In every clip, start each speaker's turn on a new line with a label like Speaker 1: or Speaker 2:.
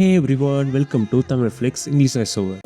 Speaker 1: Hey everyone, welcome to TamiFlix English Voiceover.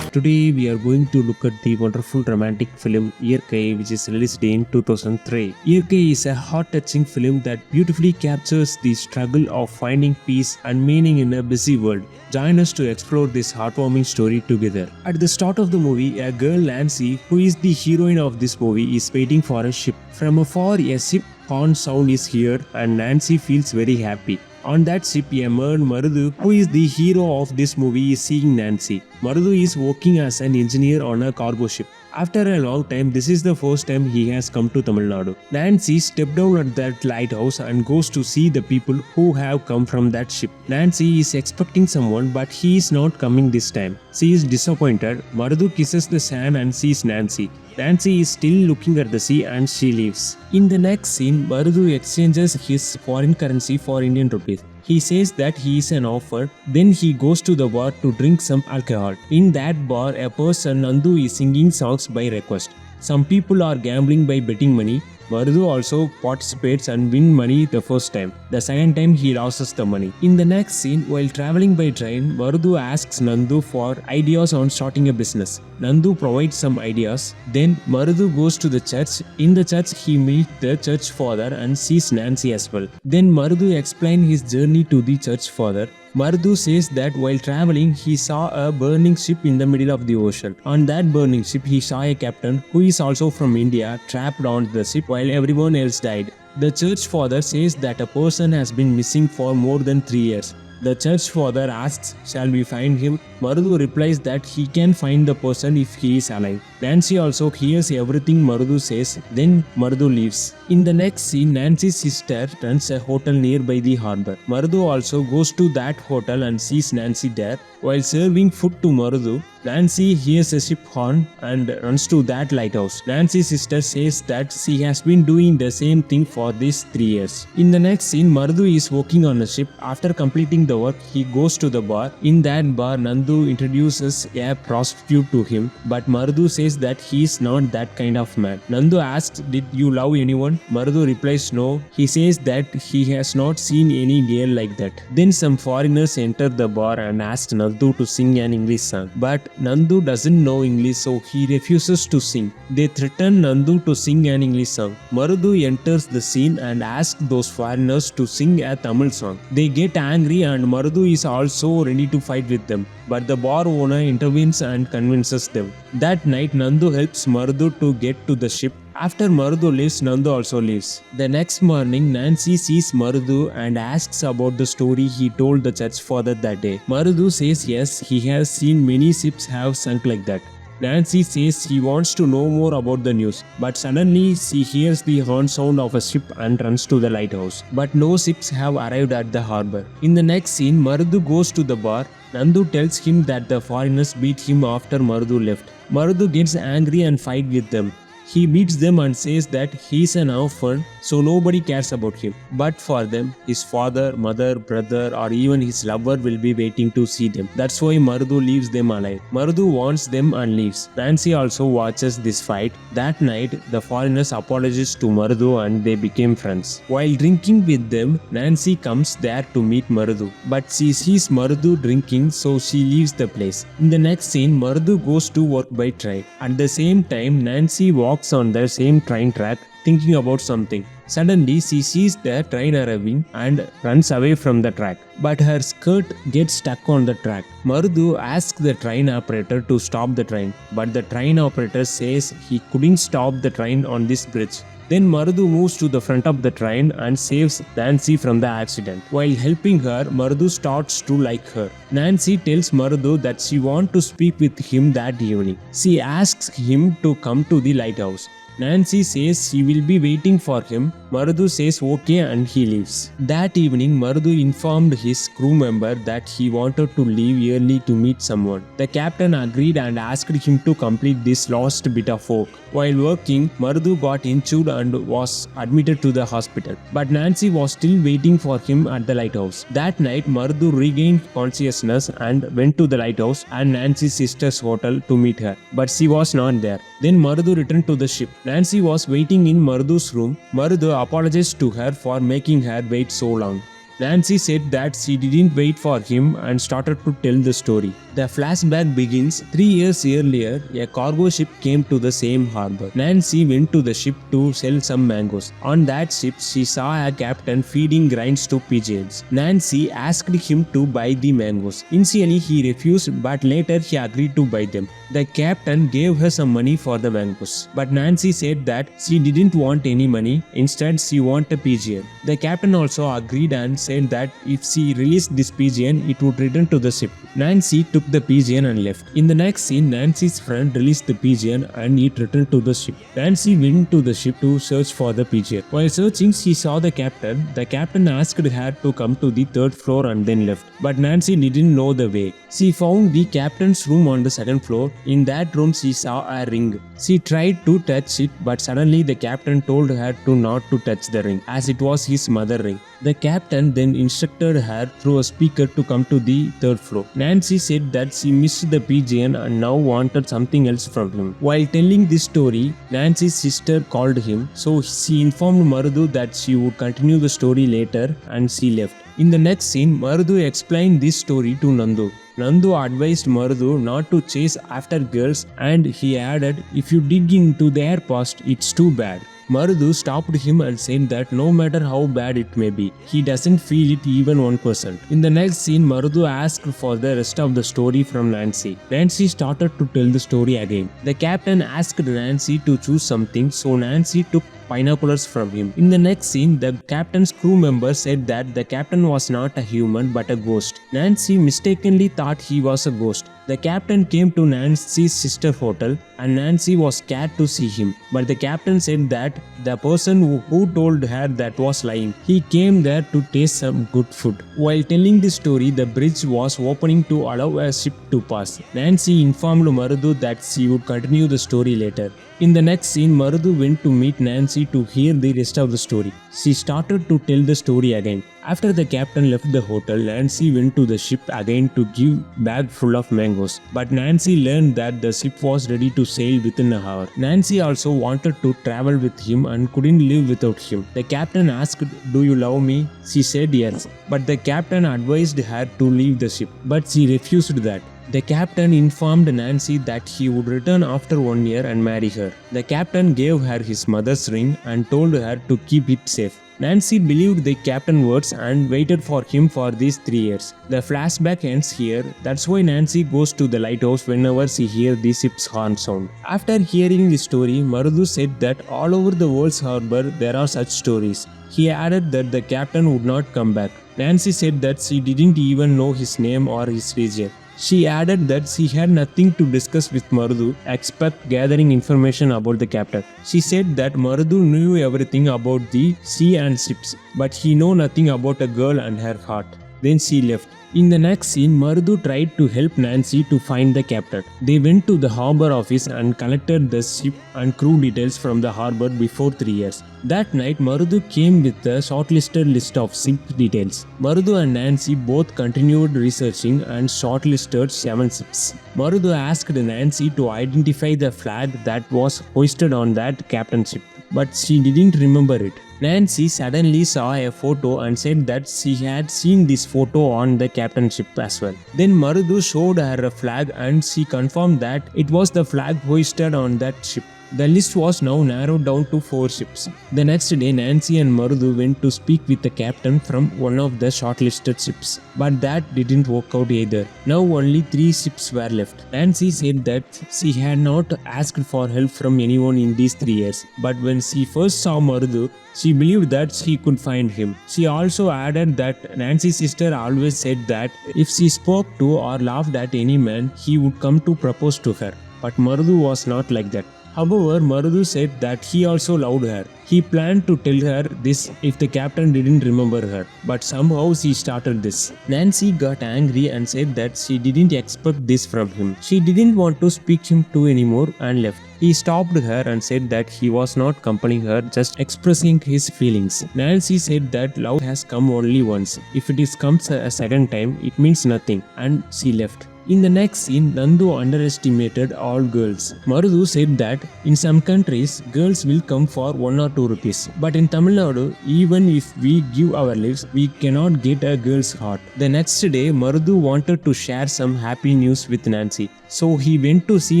Speaker 1: Today we are going to look at the wonderful romantic film Iyarkai, which is released in 2003. Iyarkai is a heart-touching film that beautifully captures the struggle of finding peace and meaning in a busy world. Join us to explore this heartwarming story together. At the start of the movie, a girl Nancy, who is the heroine of this movie, is waiting for a ship. From afar, a ship horn sound is heard and Nancy feels very happy. On that ship, a man Marudu, who is the hero of this movie, is seeing Nancy. Marudu is working as an engineer on a cargo ship. After a long time, this is the first time he has come to Tamil Nadu. Nancy steps down at that lighthouse and goes to see the people who have come from that ship. Nancy is expecting someone, but he is not coming this time. She is disappointed. Marudu kisses the sand and sees Nancy. Nancy is still looking at the sea and she leaves. In the next scene, Marudu exchanges his foreign currency for Indian rupees. He says that he is an offer, then he goes to the bar to drink some alcohol. In that bar, a person Nandu is singing songs by request. Some people are gambling by betting money. Marudu also participates and wins money the first time. The second time he loses the money. In the next scene, while traveling by train, Marudu asks Nandu for ideas on starting a business. Nandu provides some ideas. Then Marudu goes to the church. In the church, he meets the church father and sees Nancy as well. Then Marudu explains his journey to the church father. Marudu says that while traveling, he saw a burning ship in the middle of the ocean. On that burning ship, he saw a captain who is also from India trapped on the ship while everyone else died. The church father says that a person has been missing for more than 3 years. The church father asks, "Shall we find him?" Marudu replies that he can find the person if he is alive. Nancy also hears everything Marudu says, then Marudu leaves. In the next scene, Nancy's sister runs a hotel nearby the harbor. Marudu also goes to that hotel and sees Nancy there. While serving food to Marudu, Nancy hears a ship horn and runs to that lighthouse. Nancy's sister says that she has been doing the same thing for these 3 years. In the next scene, Marudu is working on a ship. After completing the work, he goes to the bar. In that bar, Nandu introduces a prostitute to him, but Marudu says that he is not that kind of man. Nandu asks, "Did you love anyone?" Marudu replies no. He says that he has not seen any girl like that. Then some foreigners enter the bar and ask Nandu to sing an English song. But Nandu doesn't know English, so he refuses to sing. They threaten Nandu to sing an English song. Marudu enters the scene and asks those foreigners to sing a Tamil song. They get angry and Marudu is also ready to fight with them. But the bar owner intervenes and convinces them. That night, Nandu helps Marudu to get to the ship. After Marudu leaves, Nandu also leaves. The next morning, Nancy sees Marudu and asks about the story he told the church father that day. Marudu says yes, he has seen many ships have sunk like that. Nancy says she wants to know more about the news, but suddenly she hears the horn sound of a ship and runs to the lighthouse. But no ships have arrived at the harbor. In the next scene, Marudu goes to the bar. Nandu tells him that the foreigners beat him after Marudu left. Marudu gets angry and fights with them. He beats them and says that he is an orphan, so nobody cares about him. But for them, his father, mother, brother, or even his lover will be waiting to see them. That's why Marudu leaves them alive. Marudu wants them and leaves. Nancy also watches this fight. That night, the foreigners apologize to Marudu and they became friends. While drinking with them, Nancy comes there to meet Marudu. But she sees Marudu drinking, so she leaves the place. In the next scene, Marudu goes to work by train. At the same time, Nancy walks on the same train track thinking about something. Suddenly, she sees the train arriving and runs away from the track. But her skirt gets stuck on the track. Marudu asks the train operator to stop the train, but the train operator says he couldn't stop the train on this bridge. Then Marudu moves to the front of the train and saves Nancy from the accident. While helping her, Marudu starts to like her. Nancy tells Marudu that she wants to speak with him that evening. She asks him to come to the lighthouse. Nancy says she will be waiting for him. Marudhu says okay and he leaves. That evening, Marudhu informed his crew member that he wanted to leave early to meet someone. The captain agreed and asked him to complete this last bit of work. While working, Marudhu got injured and was admitted to the hospital. But Nancy was still waiting for him at the lighthouse. That night, Marudhu regained consciousness and went to the lighthouse and Nancy's sister's hotel to meet her. But she was not there. Then Marudhu returned to the ship. Nancy was waiting in Marudhu's room. Marudhu apologized to her for making her wait so long. Nancy said that she didn't wait for him and started to tell the story. The flashback begins 3 years earlier. A cargo ship came to the same harbor. Nancy went to the ship to sell some mangoes. On that ship, she saw a captain feeding grains to pigeons. Nancy asked him to buy the mangoes. Initially, he refused, but later he agreed to buy them. The captain gave her some money for the mangoes. But Nancy said that she didn't want any money. Instead, she wanted a pigeon. The captain also agreed and said that if she released this pigeon, it would return to the ship. Nancy took the pigeon and left. In the next scene, Nancy's friend released the pigeon and it returned to the ship. Nancy went to the ship to search for the pigeon. While searching, she saw the captain. The captain asked her to come to the 3rd floor and then left. But Nancy didn't know the way. She found the captain's room on the 2nd floor. In that room, she saw a ring. She tried to touch it, but suddenly the captain told her to not to touch the ring, as it was his mother ring. The captain then instructed her through a speaker to come to the 3rd floor. Nancy said that she missed the pigeon and now wanted something else from him. While telling this story, Nancy's sister called him, so she informed Marudhu that she would continue the story later and she left. In the next scene, Marudhu explained this story to Nandu. Nandu advised Marudhu not to chase after girls and he added, if you dig into their past, it's too bad. Marudhu stopped him and said that no matter how bad it may be, he doesn't feel it even 1%. In the next scene, Marudhu asked for the rest of the story from Nancy. Nancy started to tell the story again. The captain asked Nancy to choose something, so Nancy took binoculars from him. In the next scene, the captain's crew member said that the captain was not a human but a ghost. Nancy mistakenly thought he was a ghost. The captain came to Nancy's sister hotel and Nancy was scared to see him. But the captain said that the person who told her that was lying. He came there to taste some good food. While telling the story, the bridge was opening to allow a ship to pass. Nancy informed Marudhu that she would continue the story later. In the next scene, Marudhu went to meet Nancy to hear the rest of the story. She started to tell the story again. After the captain left the hotel, Nancy went to the ship again to give bag full of mangoes. But Nancy learned that the ship was ready to sail within an hour. Nancy also wanted to travel with him and couldn't live without him. The captain asked, "Do you love me?" She said yes. But the captain advised her to leave the ship. But she refused that. The captain informed Nancy that he would return after 1 year and marry her. The captain gave her his mother's ring and told her to keep it safe. Nancy believed the captain's words and waited for him for these 3 years. The flashback ends here. That's why Nancy goes to the lighthouse whenever she hears the ship's horn sound. After hearing the story, Marudhu said that all over the world's harbor there are such stories. He added that the captain would not come back. Nancy said that she didn't even know his name or his region. She added that she had nothing to discuss with Marudhu except gathering information about the captain. She said that Marudhu knew everything about the sea and ships, but he knew nothing about a girl and her heart. Then she left. In the next scene, Marudhu tried to help Nancy to find the captain. They went to the harbor office and collected the ship and crew details from the harbor before 3 years. That night, Marudhu came with a shortlisted list of ship details. Marudhu and Nancy both continued researching and shortlisted 7 ships. Marudhu asked Nancy to identify the flag that was hoisted on that captain's ship, but she didn't remember it. Nancy suddenly saw a photo and said that she had seen this photo on the captain's ship as well. Then Marudhu showed her a flag and she confirmed that it was the flag hoisted on that ship. The list was now narrowed down to 4 ships. The next day, Nancy and Marudhu went to speak with the captain from one of the shortlisted ships. But that didn't work out either. Now only 3 ships were left. Nancy said that she had not asked for help from anyone in these 3 years. But when she first saw Marudhu, she believed that she could find him. She also added that Nancy's sister always said that if she spoke to or laughed at any man, he would come to propose to her. But Marudhu was not like that. However, Marudu said that he also loved her. He planned to tell her this if the captain didn't remember her, but somehow she started this. Nancy got angry and said that she didn't expect this from him. She didn't want to speak him to anymore and left. He stopped her and said that he was not accompanying her, just expressing his feelings. Nancy said that love has come only once. If it comes a second time, it means nothing, and she left. In the next scene, Nandu underestimated all girls. Marudu said that in some countries, girls will come for 1 or 2 rupees. But in Tamil Nadu, even if we give our lives, we cannot get a girl's heart. The next day, Marudu wanted to share some happy news with Nancy. So he went to see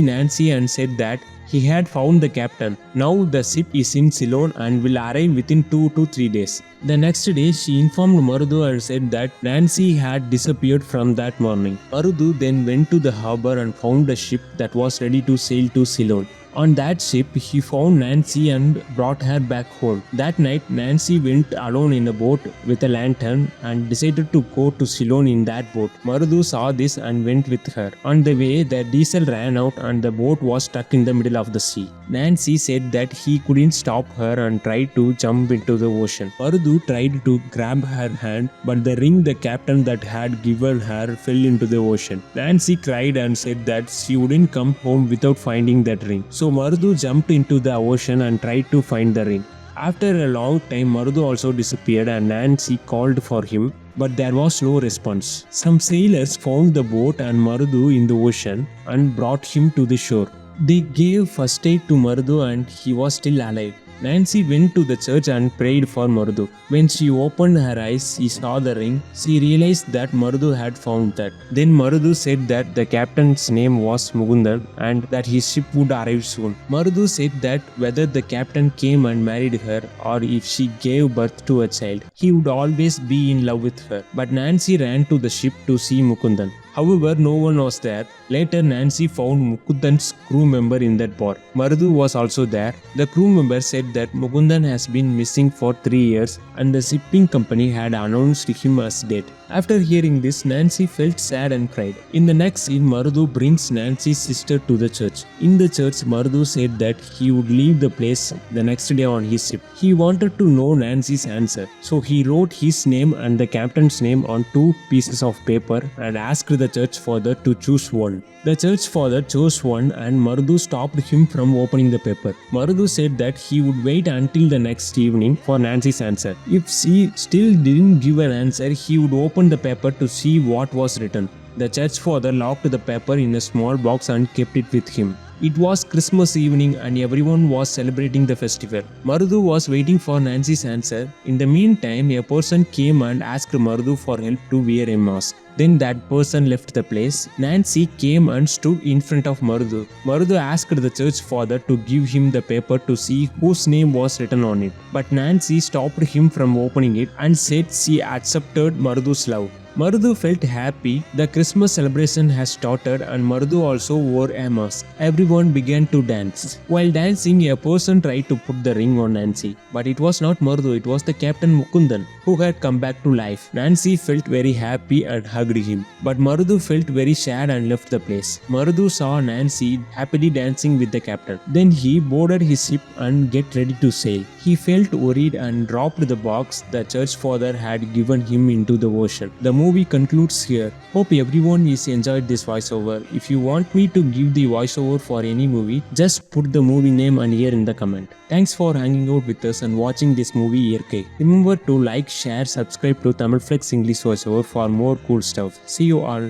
Speaker 1: Nancy and said that he had found the captain. Now the ship is in Ceylon and will arrive within 2 to 3 days. The next day, she informed Marudu and said that Nancy had disappeared from that morning. Marudu then went to the harbor and found a ship that was ready to sail to Ceylon. On that ship, he found Nancy and brought her back home. That night, Nancy went alone in a boat with a lantern and decided to go to Ceylon in that boat. Marudu saw this and went with her. On the way, the diesel ran out and the boat was stuck in the middle of the sea. Nancy said that he couldn't stop her and tried to jump into the ocean. Marudu tried to grab her hand, but the ring the captain that had given her fell into the ocean. Nancy cried and said that she wouldn't come home without finding that ring. So Marudu jumped into the ocean and tried to find the ring. After a long time, Marudu also disappeared and Nancy called for him, but there was no response. Some sailors found the boat and Marudu in the ocean and brought him to the shore. They gave first aid to Marudu and he was still alive. Nancy went to the church and prayed for Marudu. When she opened her eyes, she saw the ring. She realized that Marudu had found that. Then Marudu said that the captain's name was Mukundan and that his ship would arrive soon. Marudu said that whether the captain came and married her or if she gave birth to a child, he would always be in love with her. But Nancy ran to the ship to see Mukundan. However, no one was there. Later, Nancy found Mukundan's crew member in that bar. Marudu was also there. The crew member said that Mukundan has been missing for 3 years and the shipping company had announced him as dead. After hearing this, Nancy felt sad and cried. In the next scene, Marudu brings Nancy's sister to the church. In the church, Marudu said that he would leave the place the next day on his ship. He wanted to know Nancy's answer, so he wrote his name and the captain's name on 2 pieces of paper and asked the church father to choose one. The church father chose one and Marudu stopped him from opening the paper. Marudu said that he would wait until the next evening for Nancy's answer. If she still didn't give an answer, he would open the paper to see what was written. The church father locked the paper in a small box and kept it with him. It was Christmas evening and everyone was celebrating the festival. Marudu was waiting for Nancy's answer. In the meantime, a person came and asked Marudu for help to wear a mask. Then that person left the place. Nancy came and stood in front of Marudu. Marudu asked the church father to give him the paper to see whose name was written on it. But Nancy stopped him from opening it and said she accepted Marudu's love. Marudu felt happy. The Christmas celebration has started and Marudu also wore a mask. Everyone began to dance. While dancing, a person tried to put the ring on Nancy. But it was not Marudu, it was the Captain Mukundan who had come back to life. Nancy felt very happy and hugged him. But Marudu felt very sad and left the place. Marudu saw Nancy happily dancing with the captain. Then he boarded his ship and get ready to sail. He felt worried and dropped the box the church father had given him into the ocean. The movie concludes here. Hope everyone is enjoyed this voiceover. If you want me to give the voiceover for any movie, just put the movie name and year in the comment. Thanks for hanging out with us and watching this movie Iyarkai. Remember to like, share, subscribe to TamiFlix English Voiceover for more cool stuff. See you all.